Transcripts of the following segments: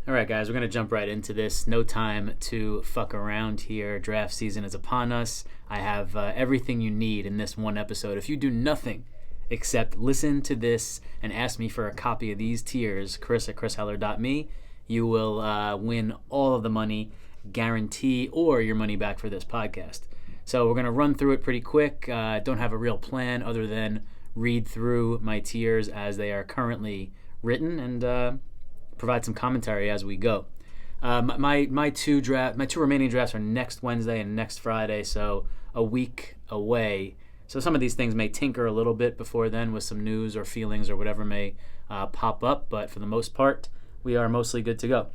All right, guys, we're going to jump right into this. No time to fuck around here. Draft season is upon us. I have everything you need in this one episode. If you do nothing except listen to this and ask me for a copy of these tiers, Chris at chrisheller.me, you will win all of the money, guarantee, or your money back for this podcast. So we're going to run through it pretty quick. Don't have a real plan other than read through my tiers as they are currently written and provide some commentary as we go. My two remaining drafts are next Wednesday and next Friday, so a week away. So some of these things may tinker a little bit before then with some news or feelings or whatever may pop up, but for the most part, we are mostly good to go.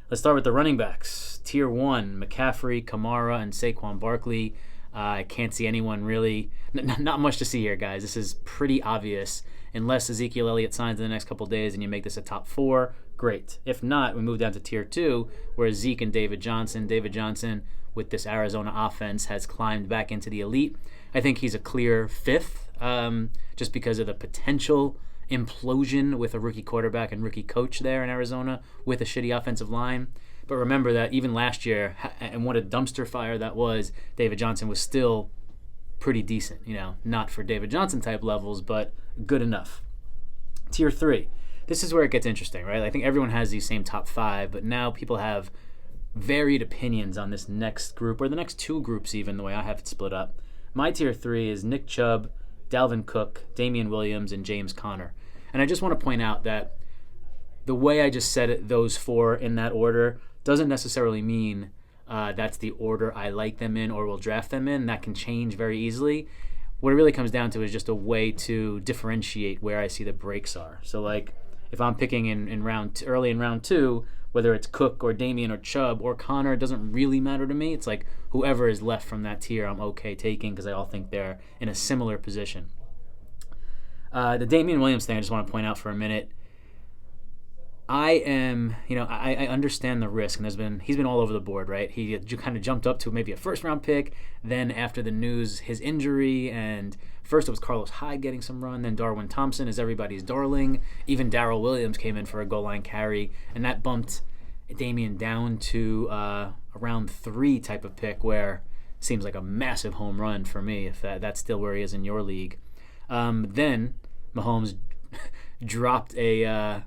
Let's start with the running backs. Tier 1, McCaffrey, Kamara, and Saquon Barkley. I can't see anyone really. Not much to see here, guys. This is pretty obvious. Unless Ezekiel Elliott signs in the next couple of days and you make this a top 4, great. If not, we move down to Tier 2, where Zeke and David Johnson. David Johnson, with this Arizona offense, has climbed back into the elite. I think he's a clear 5th, just because of the potential implosion with a rookie quarterback and rookie coach there in Arizona with a shitty offensive line. But remember that even last year, and what a dumpster fire that was, David Johnson was still pretty decent. Not for David Johnson type levels, but good enough. Tier 3. This is where it gets interesting, right? I think everyone has these same top 5, but now people have varied opinions on this next group, or the next 2 groups even, the way I have it split up. My Tier 3 is Nick Chubb, Dalvin Cook, Damian Williams, and James Conner. And I just want to point out that the way I just said it, those 4 in that order, doesn't necessarily mean that's the order I like them in or will draft them in. That can change very easily. What it really comes down to is just a way to differentiate where I see the breaks are. So, like, if I'm picking early in round 2, whether it's Cook or Damian or Chubb or Connor, it doesn't really matter to me. It's like whoever is left from that tier, I'm okay taking because I all think they're in a similar position. The Damian Williams thing, I just want to point out for a minute. I understand the risk, and he's been all over the board, right? He kind of jumped up to maybe a first-round pick, then after the news, his injury, and first it was Carlos Hyde getting some run, then Darwin Thompson is everybody's darling. Even Darrell Williams came in for a goal line carry, and that bumped Damian down to a round 3 type of pick, where it seems like a massive home run for me, if that's still where he is in your league. Then Mahomes dropped a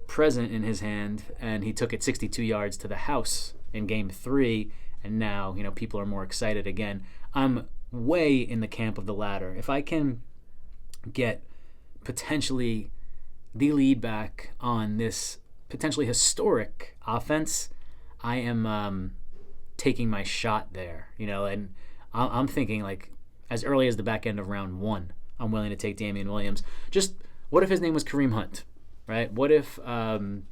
present in his hand, and he took it 62 yards to the house in game 3, and now people are more excited again. I'm way in the camp of the latter. If I can get potentially the lead back on this potentially historic offense, I am taking my shot there, and I'm thinking like as early as the back end of round 1, I'm willing to take Damian Williams. Just what if his name was Kareem Hunt? Right? What if the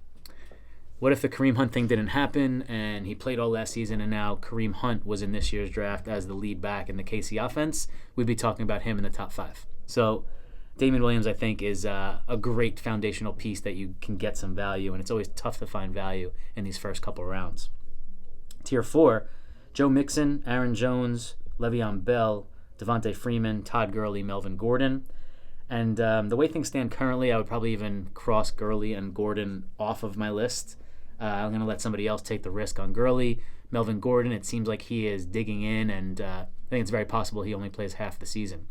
Kareem Hunt thing didn't happen and he played all last season and now Kareem Hunt was in this year's draft as the lead back in the KC offense? We'd be talking about him in the top 5. So Damian Williams, I think, is a great foundational piece that you can get some value, and it's always tough to find value in these first couple rounds. Tier 4, Joe Mixon, Aaron Jones, Le'Veon Bell, Devontae Freeman, Todd Gurley, Melvin Gordon. And the way things stand currently, I would probably even cross Gurley and Gordon off of my list. I'm going to let somebody else take the risk on Gurley. Melvin Gordon, it seems like he is digging in, and I think it's very possible he only plays half the season.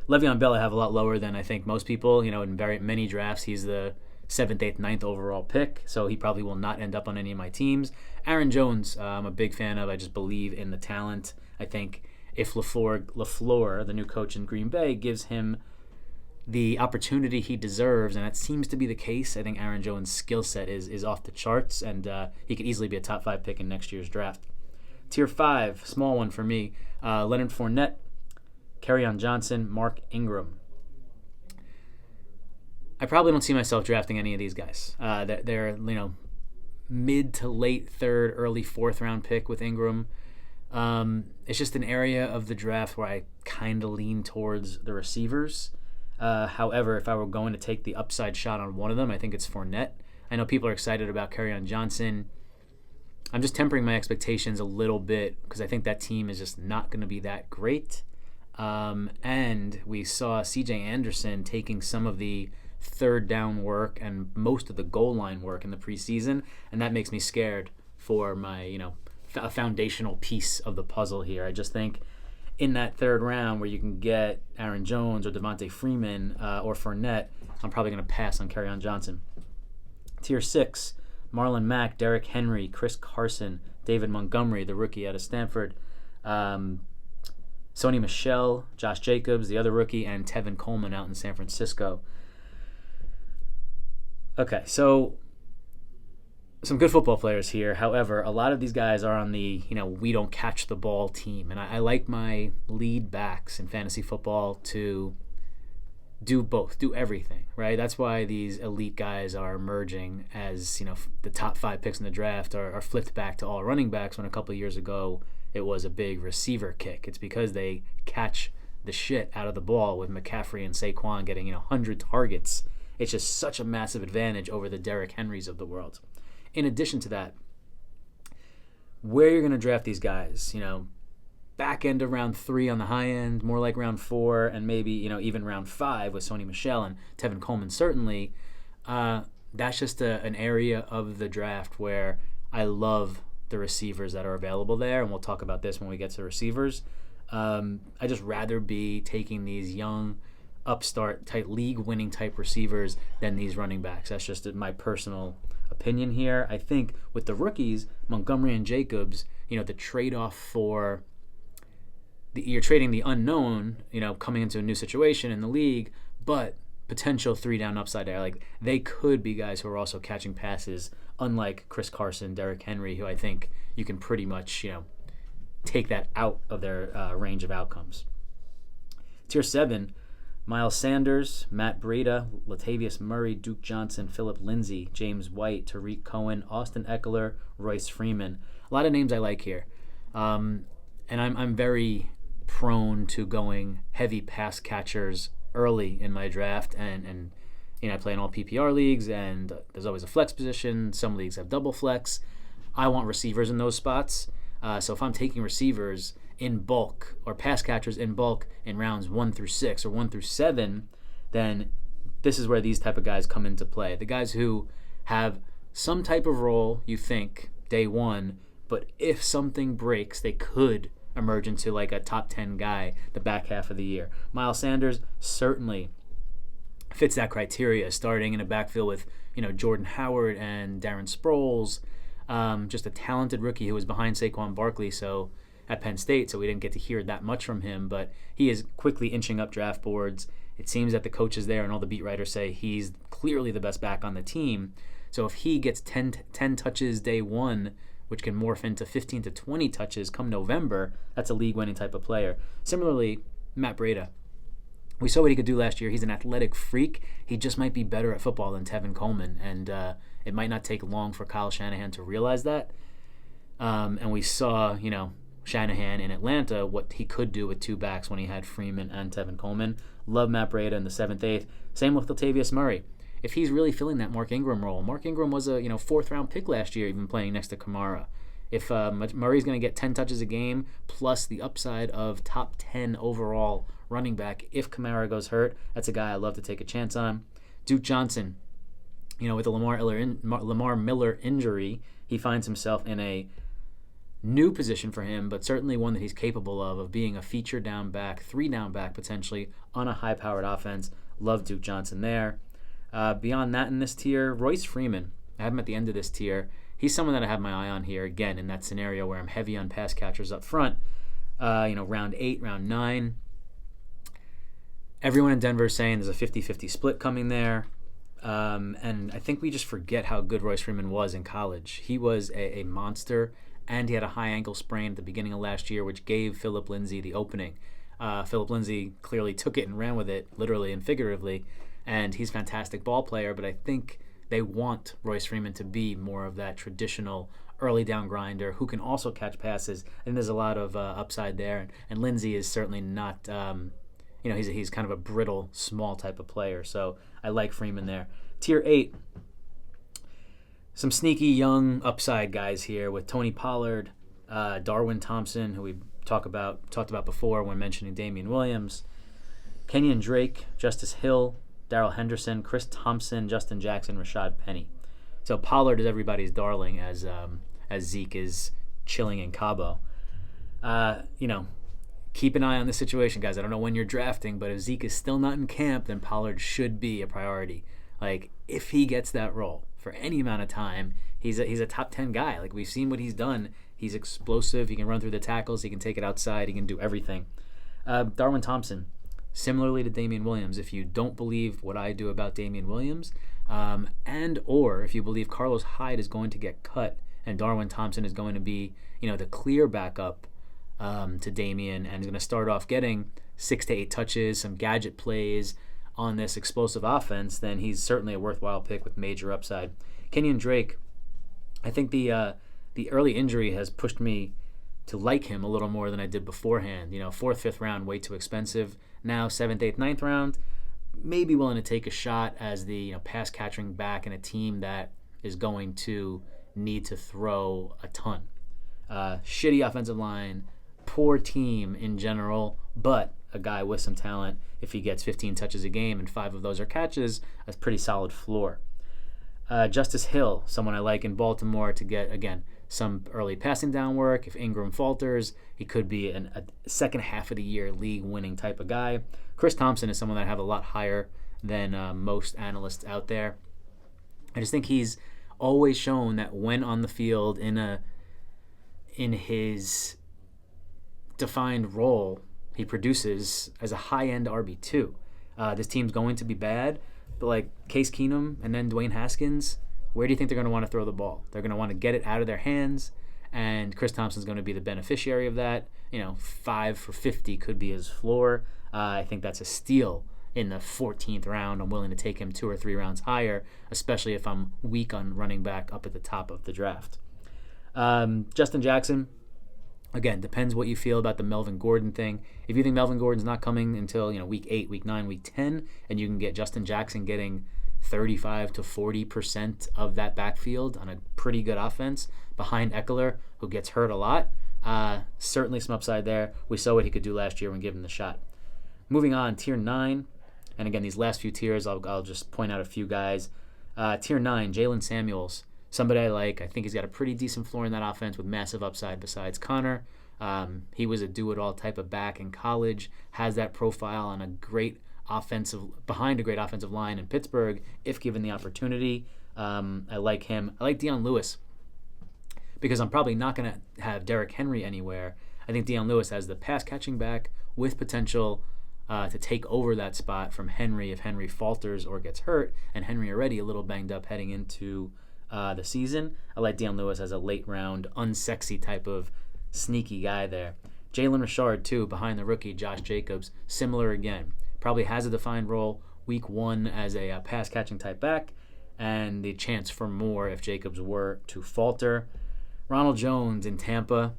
Le'Veon Bell I have a lot lower than I think most people. In very many drafts, he's the 7th, 8th, 9th overall pick, so he probably will not end up on any of my teams. Aaron Jones, I'm a big fan of. I just believe in the talent. I think if LaFleur, the new coach in Green Bay, gives him the opportunity he deserves, and that seems to be the case, I think Aaron Jones' skill set is off the charts, and he could easily be a top 5 pick in next year's draft. Tier 5, small one for me, Leonard Fournette, Kerryon Johnson, Mark Ingram. I probably don't see myself drafting any of these guys. They're mid to late 3rd, early 4th round pick with Ingram. It's just an area of the draft where I kind of lean towards the receivers. However, if I were going to take the upside shot on one of them, I think it's Fournette. I know people are excited about Kerryon Johnson. I'm just tempering my expectations a little bit because I think that team is just not going to be that great. And we saw C.J. Anderson taking some of the third down work and most of the goal line work in the preseason, and that makes me scared for my, a foundational piece of the puzzle here. I just think in that third round where you can get Aaron Jones or Devontae Freeman or Fournette, I'm probably going to pass on Kerryon Johnson. Tier 6, Marlon Mack, Derrick Henry, Chris Carson, David Montgomery, the rookie out of Stanford, Sony Michel, Josh Jacobs, the other rookie, and Tevin Coleman out in San Francisco. Okay, so some good football players here. However, a lot of these guys are on the, we don't catch the ball team. And I like my lead backs in fantasy football to do both, do everything, right? That's why these elite guys are emerging as, the top 5 picks in the draft are flipped back to all running backs when a couple of years ago it was a big receiver kick. It's because they catch the shit out of the ball with McCaffrey and Saquon getting, 100 targets. It's just such a massive advantage over the Derrick Henrys of the world. In addition to that, where you're going to draft these guys, back end of round 3 on the high end, more like round 4, and maybe, even round 5 with Sony Michel and Tevin Coleman, certainly, that's just an area of the draft where I love the receivers that are available there, and we'll talk about this when we get to receivers. I just rather be taking these young, upstart type, league-winning type receivers than these running backs. That's just my personal opinion here. I think with the rookies, Montgomery and Jacobs, the trade-off for you're trading the unknown, coming into a new situation in the league, but potential 3-down upside there. Like, they could be guys who are also catching passes, unlike Chris Carson, Derrick Henry, who I think you can pretty much, take that out of their range of outcomes. Tier 7, Miles Sanders, Matt Breida, Latavius Murray, Duke Johnson, Phillip Lindsay, James White, Tariq Cohen, Austin Eckler, Royce Freeman. A lot of names I like here. And I'm very prone to going heavy pass catchers early in my draft. And I play in all PPR leagues, and there's always a flex position. Some leagues have double flex. I want receivers in those spots. So if I'm taking receivers in bulk or pass catchers in bulk in rounds 1 through 6 or 1 through 7, then this is where these type of guys come into play. The guys who have some type of role, you think, day 1, but if something breaks, they could emerge into like a top 10 guy the back half of the year. Miles Sanders certainly fits that criteria, starting in a backfield with, Jordan Howard and Darren Sproles, just a talented rookie who was behind Saquon Barkley, at Penn State, so we didn't get to hear that much from him, but he is quickly inching up draft boards. It seems that the coaches there and all the beat writers say he's clearly the best back on the team. So if he gets 10 touches day 1, which can morph into 15 to 20 touches come November, that's a league-winning type of player. Similarly, Matt Breida. We saw what he could do last year. He's an athletic freak. He just might be better at football than Tevin Coleman, and it might not take long for Kyle Shanahan to realize that. And we saw, Shanahan in Atlanta, what he could do with 2 backs when he had Freeman and Tevin Coleman. Love Matt Breida in the 7th, 8th. Same with Latavius Murray. If he's really filling that Mark Ingram role, Mark Ingram was a 4th-round pick last year, even playing next to Kamara. If Murray's going to get 10 touches a game, plus the upside of top 10 overall running back, if Kamara goes hurt, that's a guy I love to take a chance on. Duke Johnson, with the Lamar Miller injury, he finds himself in a new position for him, but certainly one that he's capable of being a feature down back, 3-down back potentially on a high-powered offense. Love Duke Johnson there. Beyond that in this tier, Royce Freeman. I have him at the end of this tier. He's someone that I have my eye on here, again, in that scenario where I'm heavy on pass catchers up front. Round 8, round 9. Everyone in Denver is saying there's a 50-50 split coming there. And I think we just forget how good Royce Freeman was in college. He was a monster, and he had a high ankle sprain at the beginning of last year, which gave Phillip Lindsay the opening. Phillip Lindsay clearly took it and ran with it, literally and figuratively, and he's a fantastic ball player, but I think they want Royce Freeman to be more of that traditional early down grinder who can also catch passes, and there's a lot of upside there, and Lindsay is certainly not, he's kind of a brittle, small type of player, so I like Freeman there. Tier 8, some sneaky young upside guys here with Tony Pollard, Darwin Thompson, who we talked about before when mentioning Damian Williams, Kenyon Drake, Justice Hill, Darrell Henderson, Chris Thompson, Justin Jackson, Rashad Penny. So Pollard is everybody's darling as Zeke is chilling in Cabo. Keep an eye on the situation, guys. I don't know when you're drafting, but if Zeke is still not in camp, then Pollard should be a priority. Like, if he gets that role for any amount of time, he's a top 10 guy. Like, we've seen what he's done. He's explosive. He can run through the tackles. He can take it outside. He can do everything. Darwin Thompson, similarly to Damian Williams, if you don't believe what I do about Damian Williams, and or if you believe Carlos Hyde is going to get cut and Darwin Thompson is going to be, the clear backup to Damian and is going to start off getting 6 to 8 touches, some gadget plays on this explosive offense, then he's certainly a worthwhile pick with major upside. Kenyon Drake, I think the early injury has pushed me to like him a little more than I did beforehand. 4th, 5th round, way too expensive. Now 7th, 8th, 9th round, maybe willing to take a shot as the pass catching back in a team that is going to need to throw a ton. Shitty offensive line, poor team in general, but a guy with some talent. If he gets 15 touches a game and 5 of those are catches, that's pretty solid floor. Justice Hill, someone I like in Baltimore to get, again, some early passing down work. If Ingram falters, he could be a second half of the year league-winning type of guy. Chris Thompson is someone that I have a lot higher than most analysts out there. I just think he's always shown that when on the field in his defined role, he produces as a high-end RB2. This team's going to be bad, but like Case Keenum and then Dwayne Haskins, where do you think they're going to want to throw the ball? They're going to want to get it out of their hands, and Chris Thompson's going to be the beneficiary of that. 5 for 50 could be his floor. I think that's a steal in the 14th round. I'm willing to take him 2 or 3 rounds higher, especially if I'm weak on running back up at the top of the draft. Justin Jackson, again, depends what you feel about the Melvin Gordon thing. If you think Melvin Gordon's not coming until week 8, week 9, week 10, and you can get Justin Jackson getting 35 to 40% of that backfield on a pretty good offense behind Eckler, who gets hurt a lot, certainly some upside there. We saw what he could do last year when given the shot. Moving on, tier 9, and again, these last few tiers, I'll just point out a few guys. Tier 9, Jalen Samuels, somebody I like. I think he's got a pretty decent floor in that offense with massive upside besides Connor. He was a do-it-all type of back in college, has that profile on a great behind a great offensive line in Pittsburgh if given the opportunity. I like him. I like Dion Lewis because I'm probably not going to have Derrick Henry anywhere. I think Dion Lewis has the pass catching back with potential to take over that spot from Henry if Henry falters or gets hurt, and Henry already a little banged up heading into the season. I like Dion Lewis as a late round, unsexy type of sneaky guy there. Jalen Richard too, behind the rookie Josh Jacobs, similar again. Probably has a defined role week 1 as a pass catching type back, and the chance for more if Jacobs were to falter. Ronald Jones in Tampa.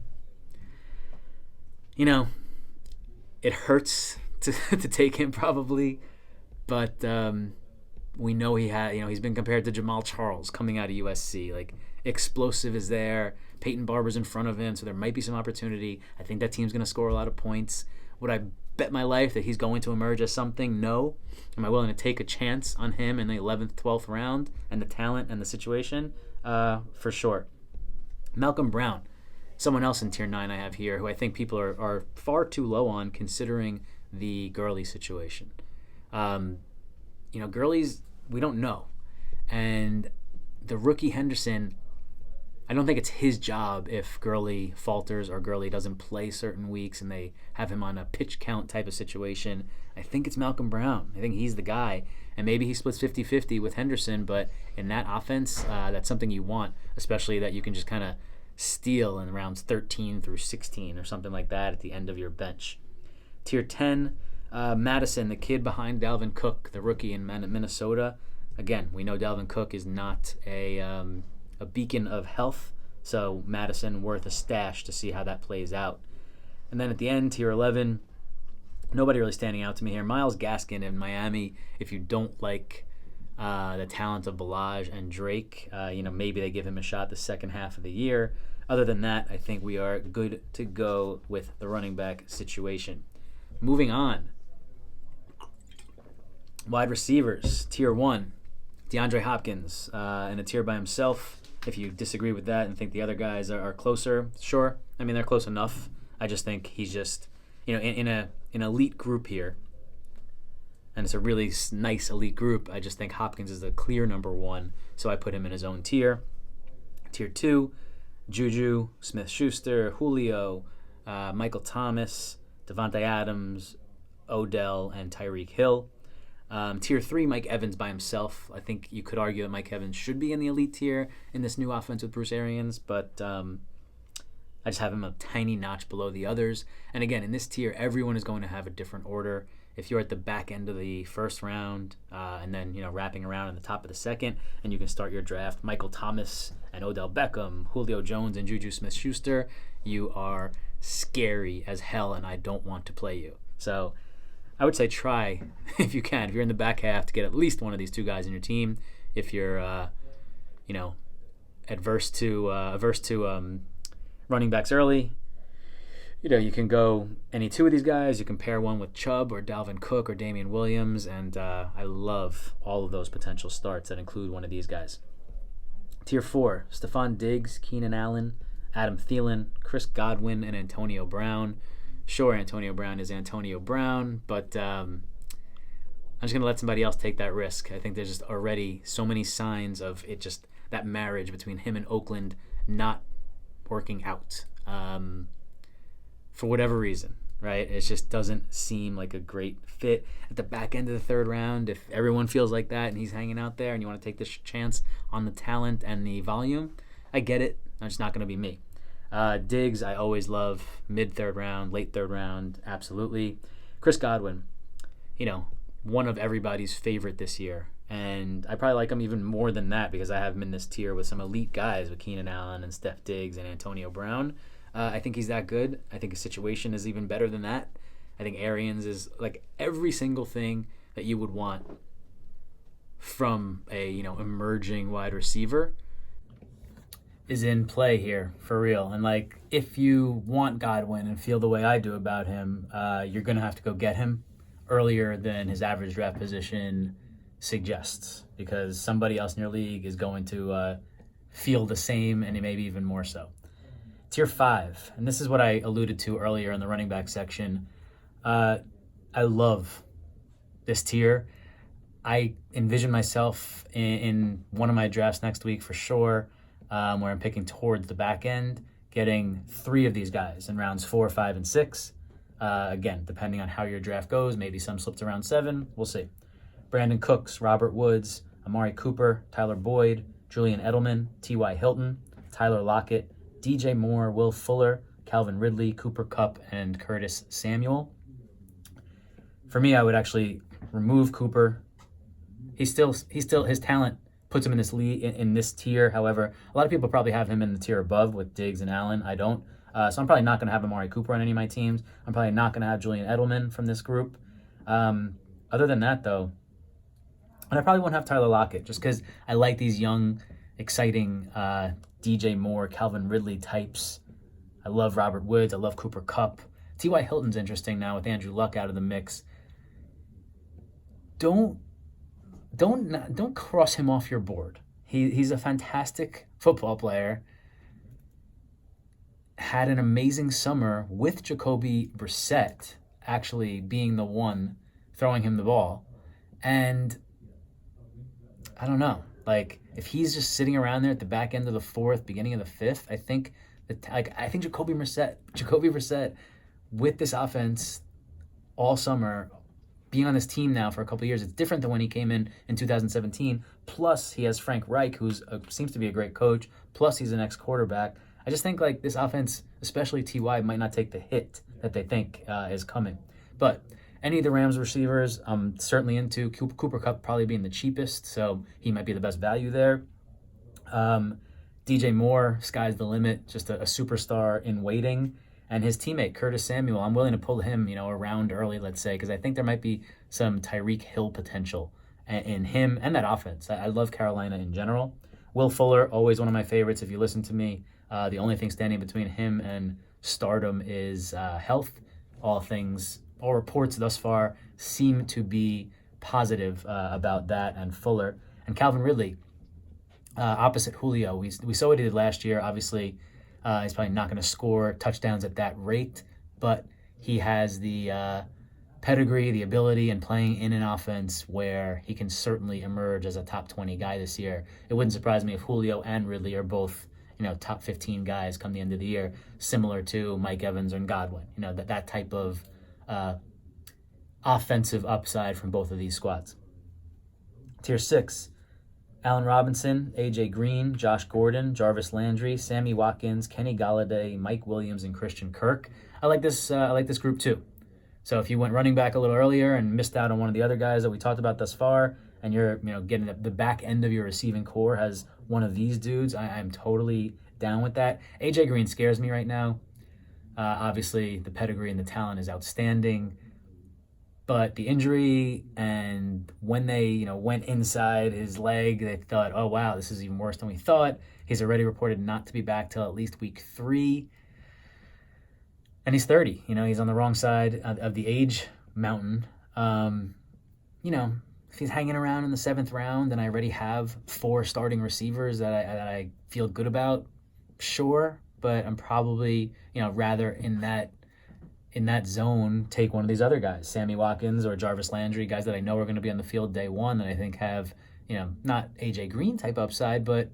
It hurts to take him probably, but we know he's been compared to Jamal Charles coming out of USC. Like, explosive is there. Peyton Barber's in front of him, so there might be some opportunity. I think that team's going to score a lot of points. Would I bet my life that he's going to emerge as something? No. Am I willing to take a chance on him in the 11th, 12th round and the talent and the situation? For sure. Malcolm Brown, someone else in tier 9 I have here who I think people are far too low on considering the Gurley situation. Gurley's, we don't know. And the rookie Henderson, I don't think it's his job if Gurley falters or Gurley doesn't play certain weeks and they have him on a pitch count type of situation. I think it's Malcolm Brown. I think he's the guy. And maybe he splits 50-50 with Henderson, but in that offense, that's something you want, especially that you can just kind of steal in rounds 13 through 16 or something like that at the end of your bench. Tier 10, Madison, the kid behind Dalvin Cook, the rookie in Minnesota. Again, we know Dalvin Cook is not a beacon of health, so Madison worth a stash to see how that plays out. And then at the end, tier 11, nobody really standing out to me here. Myles Gaskin in Miami. If you don't like the talent of Ballage and Drake, maybe they give him a shot the second half of the year. Other than that, I think we are good to go with the running back situation. Moving on. Wide receivers, tier 1, DeAndre Hopkins, in a tier by himself. If you disagree with that and think the other guys are closer, sure. I mean, they're close enough. I just think he's just, in an elite group here, and it's a really nice elite group, I just think Hopkins is the clear number 1, so I put him in his own tier. Tier 2, Juju, Smith-Schuster, Julio, Michael Thomas, Devontae Adams, Odell, and Tyreek Hill. Tier 3, Mike Evans by himself. I think you could argue that Mike Evans should be in the elite tier in this new offense with Bruce Arians, but I just have him a tiny notch below the others. And again, in this tier, everyone is going to have a different order. If you're at the back end of the first round and then wrapping around in the top of the second, and you can start your draft, Michael Thomas and Odell Beckham, Julio Jones and Juju Smith-Schuster, you are scary as hell, and I don't want to play you. So I would say try, if you can, if you're in the back half, to get at least one of these two guys in your team. If you're, averse to running backs early, you can go any two of these guys. You can pair one with Chubb or Dalvin Cook or Damian Williams, and I love all of those potential starts that include one of these guys. Tier 4, Stephon Diggs, Keenan Allen, Adam Thielen, Chris Godwin, and Antonio Brown. Sure, Antonio Brown is Antonio Brown, but I'm just going to let somebody else take that risk. I think there's just already so many signs of it, just that marriage between him and Oakland not working out for whatever reason, right? It just doesn't seem like a great fit at the back end of the third round. If everyone feels like that and he's hanging out there and you want to take this chance on the talent and the volume, I get it. It's just not going to be me. Diggs, I always love mid-third round, late third round, absolutely. Chris Godwin, one of everybody's favorite this year. And I probably like him even more than that because I have him in this tier with some elite guys with Keenan Allen and Steph Diggs and Antonio Brown. I think he's that good. I think his situation is even better than that. I think Arians is like every single thing that you would want from a emerging wide receiver is in play here for real. And like, if you want Godwin and feel the way I do about him, you're gonna have to go get him earlier than his average draft position suggests, because somebody else in your league is going to feel the same, and maybe even more so. Tier 5, and this is what I alluded to earlier in the running back section. I love this tier. I envision myself in one of my drafts next week for sure, where I'm picking towards the back end, getting 3 of these guys in rounds 4, 5, and 6. Again, depending on how your draft goes, maybe some slipped around 7. We'll see. Brandon Cooks, Robert Woods, Amari Cooper, Tyler Boyd, Julian Edelman, T.Y. Hilton, Tyler Lockett, DJ Moore, Will Fuller, Calvin Ridley, Cooper Kupp, and Curtis Samuel. For me, I would actually remove Cooper. He's still his talent puts him in this in this tier. However, a lot of people probably have him in the tier above with Diggs and Allen. I don't. So I'm probably not going to have Amari Cooper on any of my teams. I'm probably not going to have Julian Edelman from this group. Other than that, though, and I probably won't have Tyler Lockett just because I like these young, exciting DJ Moore, Calvin Ridley types. I love Robert Woods. I love Cooper Kupp. T.Y. Hilton's interesting now with Andrew Luck out of the mix. Don't cross him off your board. He's a fantastic football player. Had an amazing summer with Jacoby Brissett actually being the one throwing him the ball. And I don't know. Like, if he's just sitting around there at the back end of the 4th, beginning of the 5th, I think Jacoby Brissett with this offense all summer, being on this team now for a couple of years, it's different than when he came in 2017. Plus, he has Frank Reich, who seems to be a great coach. Plus, he's an ex-quarterback. I just think like this offense, especially T.Y., might not take the hit that they think is coming. But any of the Rams receivers, I'm certainly into. Cooper Kupp probably being the cheapest, so he might be the best value there. DJ Moore, sky's the limit, just a superstar in waiting. And his teammate, Curtis Samuel, I'm willing to pull him, around early, let's say, because I think there might be some Tyreek Hill potential in him and that offense. I love Carolina in general. Will Fuller, always one of my favorites. If you listen to me, the only thing standing between him and stardom is health. All reports thus far seem to be positive about that and Fuller. And Calvin Ridley, opposite Julio. We saw what he did last year. Obviously, he's probably not going to score touchdowns at that rate, but he has the pedigree, the ability, and playing in an offense where he can certainly emerge as a top 20 guy this year. It wouldn't surprise me if Julio and Ridley are both, top 15 guys come the end of the year, similar to Mike Evans and Godwin. That type of offensive upside from both of these squads. Tier 6, Allen Robinson, A.J. Green, Josh Gordon, Jarvis Landry, Sammy Watkins, Kenny Golladay, Mike Williams, and Christian Kirk. I like this group too. So if you went running back a little earlier and missed out on one of the other guys that we talked about thus far, and you're getting the back end of your receiving core has one of these dudes, I'm totally down with that. A.J. Green scares me right now. Obviously, the pedigree and the talent is outstanding. But the injury, and when they went inside his leg, they thought, oh, wow, this is even worse than we thought. He's already reported not to be back till at least week 3. And he's 30. He's on the wrong side of the age mountain. If he's hanging around in the 7th round and I already have 4 starting receivers that I feel good about, sure. But I'm probably, rather in that zone, take one of these other guys, Sammy Watkins or Jarvis Landry, guys that I know are going to be on the field day one that I think have, not A.J. Green type upside, but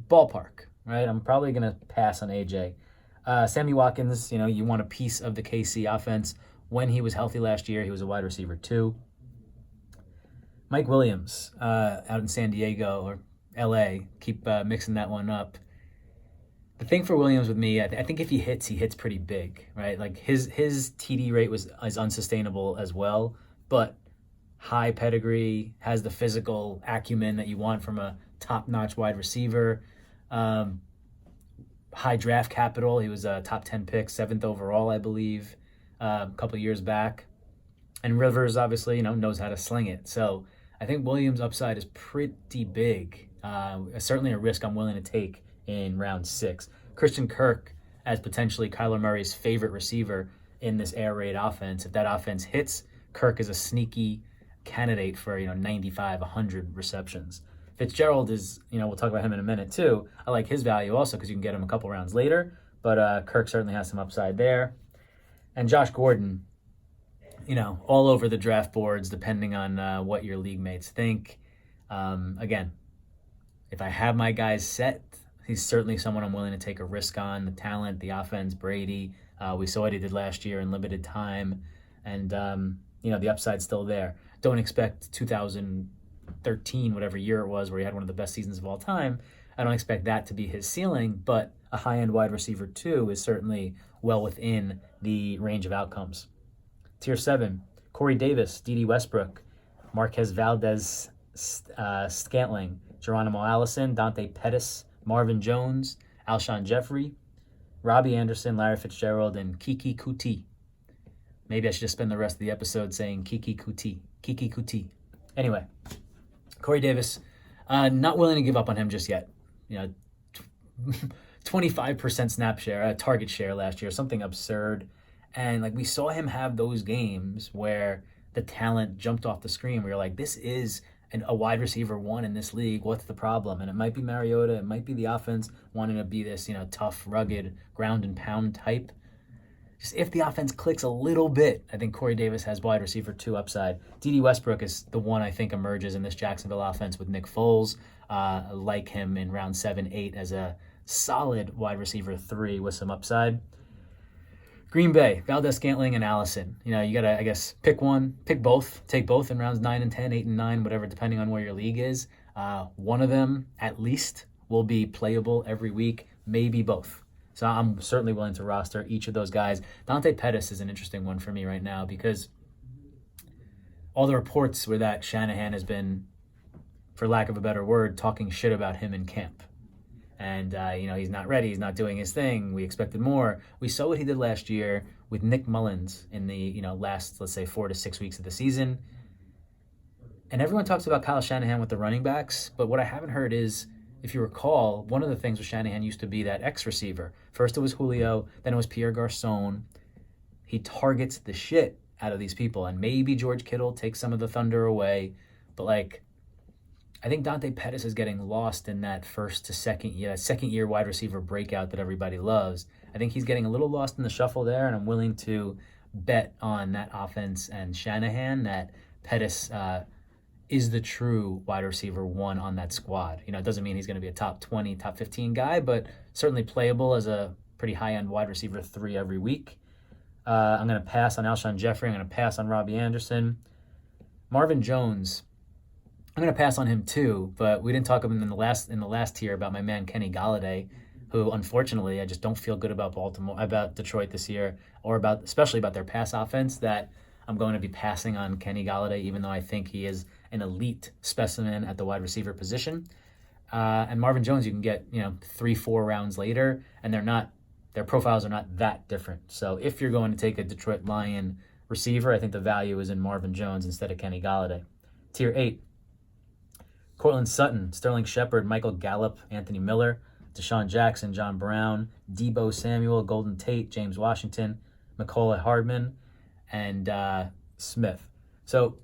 ballpark, right? I'm probably going to pass on A.J. Sammy Watkins, you want a piece of the KC offense. When he was healthy last year, he was a wide receiver too. Mike Williams out in San Diego or L.A., keep mixing that one up. The thing for Williams with me, I think if he hits pretty big, right? Like his TD rate is unsustainable as well, but high pedigree, has the physical acumen that you want from a top-notch wide receiver. High draft capital. He was a top 10 pick, 7th overall, I believe, a couple of years back. And Rivers, obviously, knows how to sling it. So I think Williams' upside is pretty big. Certainly a risk I'm willing to take in round 6. Christian Kirk as potentially Kyler Murray's favorite receiver in this air raid offense. If that offense hits, Kirk is a sneaky candidate for 95, 100 receptions. Fitzgerald is, we'll talk about him in a minute too. I like his value also because you can get him a couple rounds later, but Kirk certainly has some upside there. And Josh Gordon, all over the draft boards depending on what your league mates think. Again, if I have my guys set, he's certainly someone I'm willing to take a risk on. The talent, the offense, Brady. We saw what he did last year in limited time. And, the upside's still there. Don't expect 2013, whatever year it was, where he had one of the best seasons of all time. I don't expect that to be his ceiling, but a high-end wide receiver, too, is certainly well within the range of outcomes. Tier 7, Corey Davis, D.D. Westbrook, Marquez Valdez Scantling, Geronimo Allison, Dante Pettis, Marvin Jones, Alshon Jeffrey, Robbie Anderson, Larry Fitzgerald, and Kiki Kuti. Maybe I should just spend the rest of the episode saying Kiki Kuti. Kiki Kuti. Anyway, Corey Davis, not willing to give up on him just yet. 25% snap share, target share last year, something absurd. And we saw him have those games where the talent jumped off the screen. We were like, this is a wide receiver 1 in this league. What's the problem? And it might be Mariota. It might be the offense wanting to be this, tough, rugged, ground and pound type. Just if the offense clicks a little bit, I think Corey Davis has wide receiver 2 upside. D.D. Westbrook is the one I think emerges in this Jacksonville offense with Nick Foles. I like him in round 7, 8 as a solid wide receiver 3 with some upside. Green Bay, Valdez Scantling, and Allison. You got to, I guess, pick one, pick both, take both in rounds 9 and 10, 8 and 9, whatever, depending on where your league is. One of them, at least, will be playable every week, maybe both. So I'm certainly willing to roster each of those guys. Dante Pettis is an interesting one for me right now because all the reports were that Shanahan has been, for lack of a better word, talking shit about him in camp. And, he's not ready. He's not doing his thing. We expected more. We saw what he did last year with Nick Mullins in the, last, let's say, 4 to 6 weeks of the season. And everyone talks about Kyle Shanahan with the running backs. But what I haven't heard is, if you recall, one of the things with Shanahan used to be that X receiver. First it was Julio. Then it was Pierre Garçon. He targets the shit out of these people. And maybe George Kittle takes some of the thunder away. But, like, I think Dante Pettis is getting lost in that first to second year wide receiver breakout that everybody loves. I think he's getting a little lost in the shuffle there, and I'm willing to bet on that offense and Shanahan that Pettis is the true wide receiver one on that squad. It doesn't mean he's going to be a top 20, top 15 guy, but certainly playable as a pretty high-end wide receiver 3 every week. I'm going to pass on Alshon Jeffrey. I'm going to pass on Robbie Anderson. Marvin Jones, I'm going to pass on him too, but we didn't talk about him in the last tier about my man Kenny Golladay, who unfortunately I just don't feel good about Detroit this year, or especially about their pass offense, that I'm going to be passing on Kenny Golladay, even though I think he is an elite specimen at the wide receiver position. And Marvin Jones, you can get 3-4 rounds later, and their profiles are not that different. So if you're going to take a Detroit Lion receiver, I think the value is in Marvin Jones instead of Kenny Golladay. Tier 8, Cortland Sutton, Sterling Shepard, Michael Gallup, Anthony Miller, Deshaun Jackson, John Brown, Deebo Samuel, Golden Tate, James Washington, Mecole Hardman, and Smith. So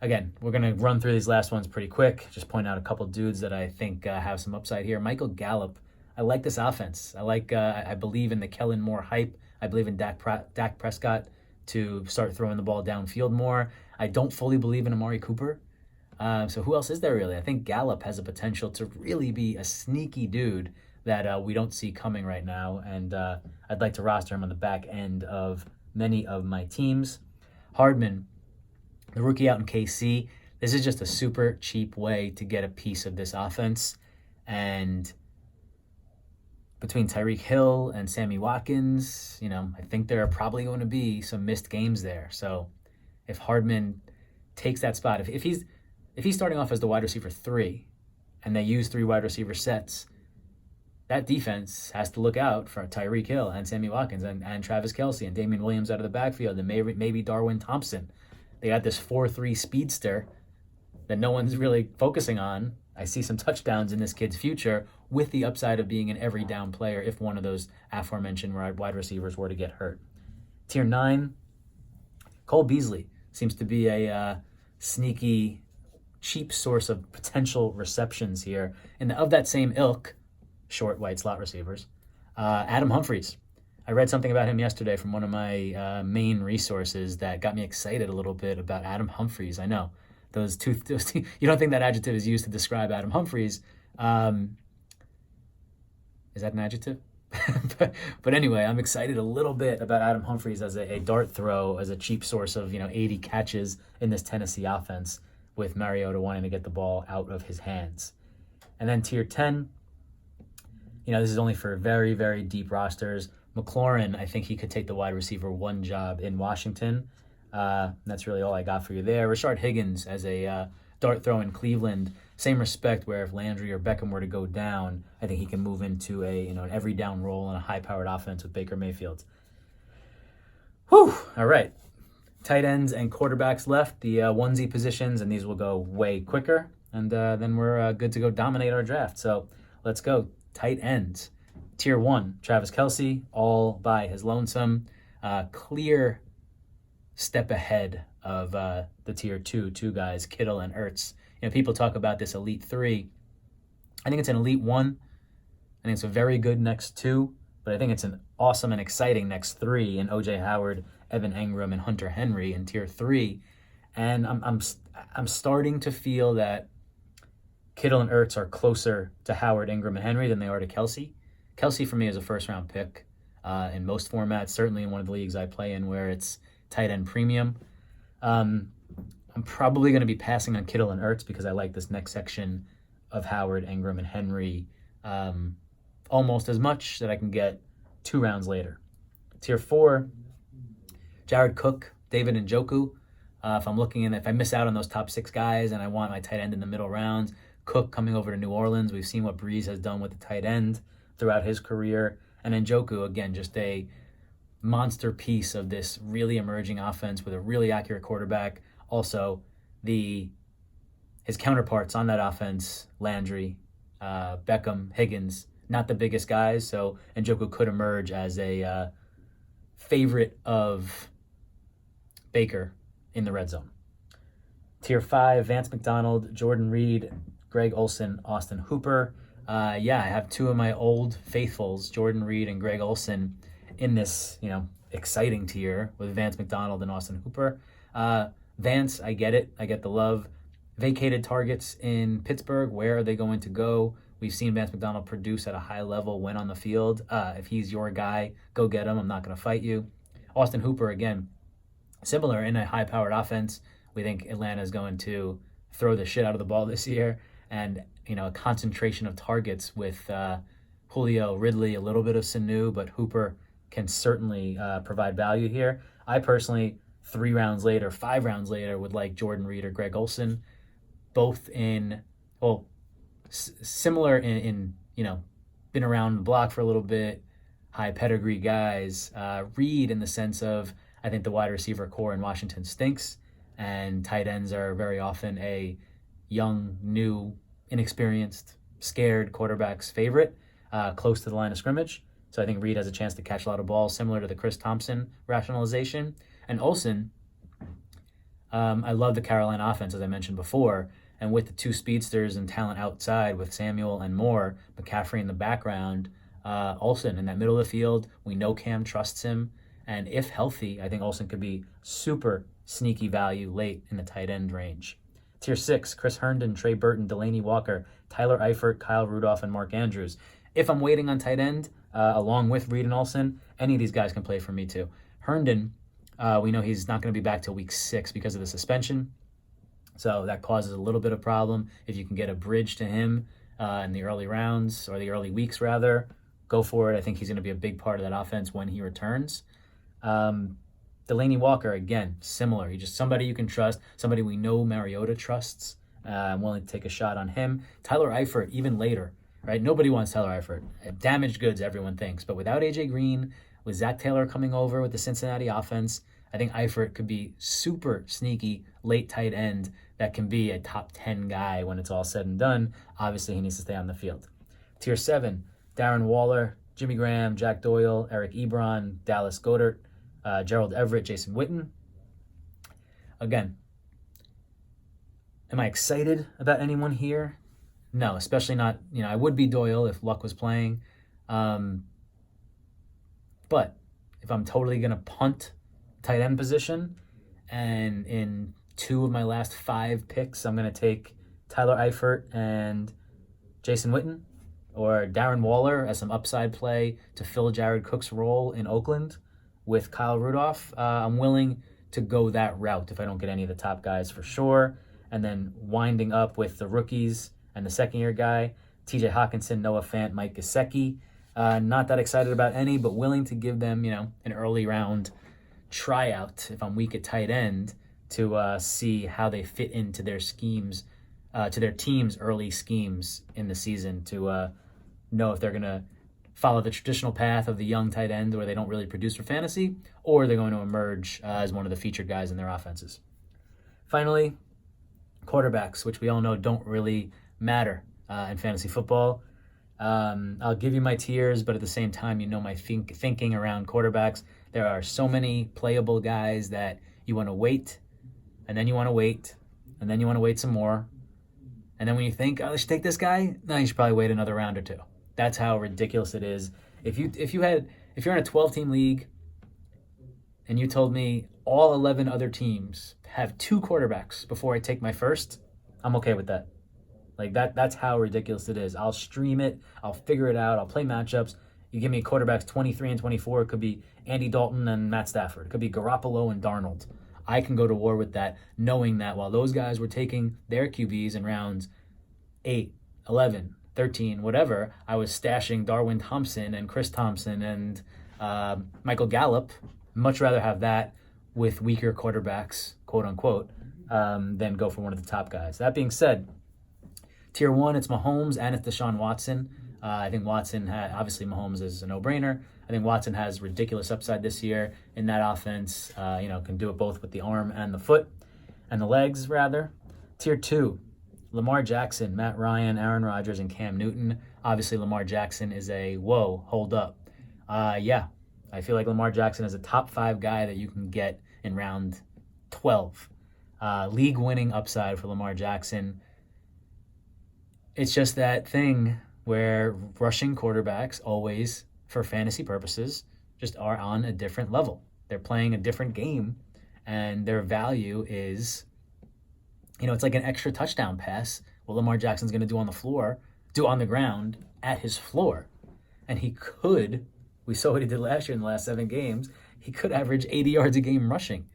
again, we're going to run through these last ones pretty quick. Just point out a couple dudes that I think have some upside here. Michael Gallup, I like this offense. I believe in the Kellen Moore hype. I believe in Dak Prescott to start throwing the ball downfield more. I don't fully believe in Amari Cooper. So who else is there really? I think Gallup has a potential to really be a sneaky dude that we don't see coming right now. And I'd like to roster him on the back end of many of my teams. Hardman, the rookie out in KC, this is just a super cheap way to get a piece of this offense. And between Tyreek Hill and Sammy Watkins, I think there are probably going to be some missed games there. So if Hardman takes that spot, if he's starting off as the wide receiver 3 and they use 3 wide receiver sets, that defense has to look out for Tyreek Hill and Sammy Watkins and Travis Kelce and Damian Williams out of the backfield and maybe Darwin Thompson. They got this 4-3 speedster that no one's really focusing on. I see some touchdowns in this kid's future with the upside of being an every down player if one of those aforementioned wide receivers were to get hurt. Tier 9, Cole Beasley seems to be a sneaky, cheap source of potential receptions here. And of that same ilk, short white slot receivers, Adam Humphries. I read something about him yesterday from one of my main resources that got me excited a little bit about Adam Humphries. I know those two you don't think that adjective is used to describe Adam Humphries. Is that an adjective? but anyway, I'm excited a little bit about Adam Humphries as a dart throw, as a cheap source of 80 catches in this Tennessee offense, with Mariota wanting to get the ball out of his hands. And then tier 10, this is only for very, very deep rosters. McLaurin, I think he could take the wide receiver 1 job in Washington. That's really all I got for you there. Rashard Higgins as a dart throw in Cleveland. Same respect, where if Landry or Beckham were to go down, I think he can move into an every down role in a high-powered offense with Baker Mayfield. Whew! All right. Tight ends and quarterbacks left, the onesie positions, and these will go way quicker. And then we're good to go dominate our draft. So let's go. Tight ends. Tier 1, Travis Kelce, all by his lonesome. Clear step ahead of the tier 2 guys, Kittle and Ertz. People talk about this elite 3. I think it's an elite 1. I think it's a very good next 2, but I think it's an awesome and exciting next 3 in O.J. Howard, Evan Engram, and Hunter Henry in tier 3. And I'm starting to feel that Kittle and Ertz are closer to Howard, Ingram, and Henry than they are to Kelce. Kelce for me is a first-round pick in most formats, certainly in one of the leagues I play in where it's tight end premium. I'm probably going to be passing on Kittle and Ertz because I like this next section of Howard, Ingram, and Henry almost as much that I can get 2 rounds later. Tier 4, Jared Cook, David Njoku. If I miss out on those top 6 guys and I want my tight end in the middle rounds, Cook coming over to New Orleans. We've seen what Breeze has done with the tight end throughout his career. And Njoku, again, just a monster piece of this really emerging offense with a really accurate quarterback. Also, his counterparts on that offense, Landry, Beckham, Higgins, not the biggest guys. So Njoku could emerge as a favorite of Baker in the red zone. Tier 5, Vance McDonald, Jordan Reed, Greg Olsen, Austin Hooper. I have two of my old faithfuls, Jordan Reed and Greg Olsen, in this, exciting tier with Vance McDonald and Austin Hooper. Vance, I get it. I get the love. Vacated targets in Pittsburgh. Where are they going to go? We've seen Vance McDonald produce at a high level when on the field. If he's your guy, go get him. I'm not going to fight you. Austin Hooper, again, similar in a high-powered offense. We think Atlanta is going to throw the shit out of the ball this year. And, a concentration of targets with Julio, Ridley, a little bit of Sanu, but Hooper can certainly provide value here. I personally, 5 rounds later, would like Jordan Reed or Greg Olsen, both similar in been around the block for a little bit, high pedigree guys. Reed in the sense of, I think the wide receiver core in Washington stinks, and tight ends are very often a young, new, inexperienced, scared quarterback's favorite, close to the line of scrimmage. So I think Reed has a chance to catch a lot of balls, similar to the Chris Thompson rationalization. And Olsen, I love the Carolina offense, as I mentioned before. And with the two speedsters and talent outside with Samuel and Moore, McCaffrey in the background, Olsen in that middle of the field, we know Cam trusts him. And if healthy, I think Olsen could be super sneaky value late in the tight end range. Tier 6, Chris Herndon, Trey Burton, Delaney Walker, Tyler Eifert, Kyle Rudolph, and Mark Andrews. If I'm waiting on tight end, along with Reed and Olsen, any of these guys can play for me too. Herndon, we know he's not going to be back till week 6 because of the suspension. So that causes a little bit of problem. If you can get a bridge to him in the early rounds, or the early weeks rather, go for it. I think he's going to be a big part of that offense when he returns. Delaney Walker, again, similar. He's just somebody you can trust, somebody we know Mariota trusts. I'm willing to take a shot on him. Tyler Eifert, even later, right? Nobody wants Tyler Eifert. Damaged goods, everyone thinks. But without A.J. Green, with Zach Taylor coming over with the Cincinnati offense, I think Eifert could be super sneaky late tight end that can be a top 10 guy when it's all said and done. Obviously, he needs to stay on the field. Tier 7, Darren Waller, Jimmy Graham, Jack Doyle, Eric Ebron, Dallas Goedert, Gerald Everett, Jason Witten. Again, am I excited about anyone here? No, especially not, I would be Doyle if Luck was playing. But if I'm totally going to punt tight end position, and in 2 of my last 5 picks, I'm going to take Tyler Eifert and Jason Witten, or Darren Waller as some upside play to fill Jared Cook's role in Oakland with Kyle Rudolph. I'm willing to go that route if I don't get any of the top guys for sure. And then winding up with the rookies and the second-year guy, TJ Hawkinson, Noah Fant, Mike Gesicki. Not that excited about any, but willing to give them, an early round tryout if I'm weak at tight end to see how they fit into their schemes, to their team's early schemes in the season, to know if they're going to follow the traditional path of the young tight end where they don't really produce for fantasy, or they're going to emerge as one of the featured guys in their offenses. Finally, quarterbacks, which we all know don't really matter in fantasy football. I'll give you my tiers, but at the same time, my thinking around quarterbacks. There are so many playable guys that you want to wait, and then you want to wait, and then you want to wait some more. And then when you think, I should take this guy, no, you should probably wait another round or 2. That's how ridiculous it is. If you're in a 12-team league and you told me all 11 other teams have 2 quarterbacks before I take my first, I'm okay with that. Like that's how ridiculous it is. I'll stream it. I'll figure it out. I'll play matchups. You give me quarterbacks 23 and 24. It could be Andy Dalton and Matt Stafford. It could be Garoppolo and Darnold. I can go to war with that, knowing that while those guys were taking their QBs in rounds 8, 11, 13, whatever, I was stashing Darwin Thompson and Chris Thompson and Michael Gallup. Much rather have that with weaker quarterbacks, quote unquote, than go for one of the top guys. That being said, Tier 1, it's Mahomes and it's Deshaun Watson. I think Watson, obviously Mahomes is a no-brainer. I think Watson has ridiculous upside this year in that offense. Can do it both with the arm and the foot, and the legs, rather. Tier 2, Lamar Jackson, Matt Ryan, Aaron Rodgers, and Cam Newton. Obviously, Lamar Jackson is hold up. I feel like Lamar Jackson is a top 5 guy that you can get in round 12. League winning upside for Lamar Jackson. It's just that thing where rushing quarterbacks always, for fantasy purposes, just are on a different level. They're playing a different game, and their value is, it's like an extra touchdown pass what Lamar Jackson's going to do on the ground at his floor. And we saw what he did last year in the last 7 games, he could average 80 yards a game rushing.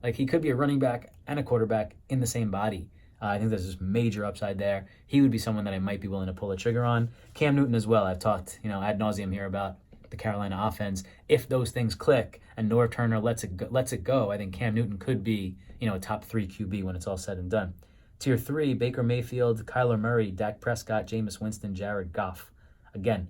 Like, he could be a running back and a quarterback in the same body. I think there's this major upside there. He would be someone that I might be willing to pull the trigger on. Cam Newton as well. I've talked, ad nauseum here about the Carolina offense. If those things click and Norv Turner lets it go, I think Cam Newton could be, a top 3 QB when it's all said and done. Tier 3, Baker Mayfield, Kyler Murray, Dak Prescott, Jameis Winston, Jared Goff. Again,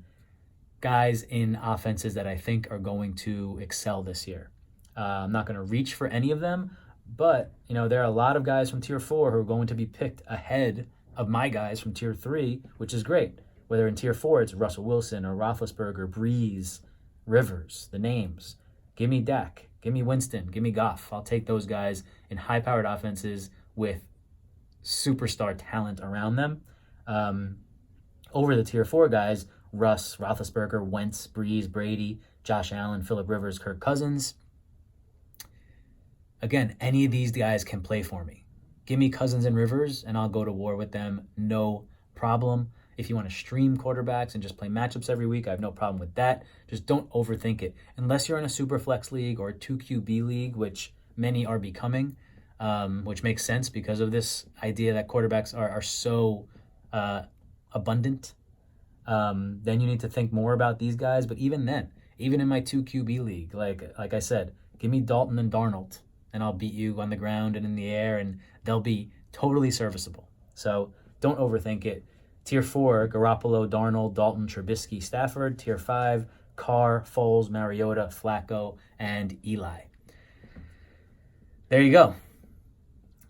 guys in offenses that I think are going to excel this year. I'm not going to reach for any of them, but, there are a lot of guys from Tier 4 who are going to be picked ahead of my guys from Tier 3, which is great. Whether in Tier 4 it's Russell Wilson or Roethlisberger, Breeze, Rivers, the names. Give me Dak, give me Winston, give me Goff. I'll take those guys in high-powered offenses with superstar talent around them. Over the Tier 4 guys, Russ, Roethlisberger, Wentz, Breeze, Brady, Josh Allen, Phillip Rivers, Kirk Cousins. Again, any of these guys can play for me. Give me Cousins and Rivers, and I'll go to war with them. No problem. If you want to stream quarterbacks and just play matchups every week, I have no problem with that. Just don't overthink it. Unless you're in a super flex league or a 2QB league, which many are becoming, which makes sense because of this idea that quarterbacks are so abundant, then you need to think more about these guys. But even then, even in my 2QB league, like I said, give me Dalton and Darnold, and I'll beat you on the ground and in the air, and they'll be totally serviceable. So don't overthink it. Tier 4, Garoppolo, Darnold, Dalton, Trubisky, Stafford. Tier 5, Carr, Foles, Mariota, Flacco, and Eli. There you go.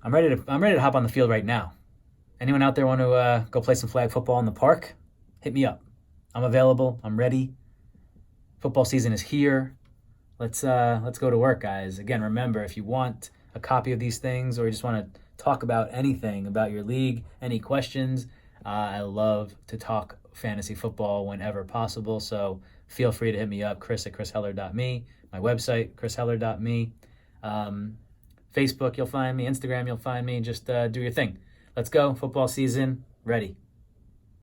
I'm ready to hop on the field right now. Anyone out there want to go play some flag football in the park? Hit me up. I'm available. I'm ready. Football season is here. Let's go to work, guys. Again, remember, if you want a copy of these things or you just want to talk about anything about your league, any questions, I love to talk fantasy football whenever possible. So feel free to hit me up, chris@chrisheller.me. My website, chrisheller.me. Facebook, you'll find me. Instagram, you'll find me. Just do your thing. Let's go. Football season. Ready.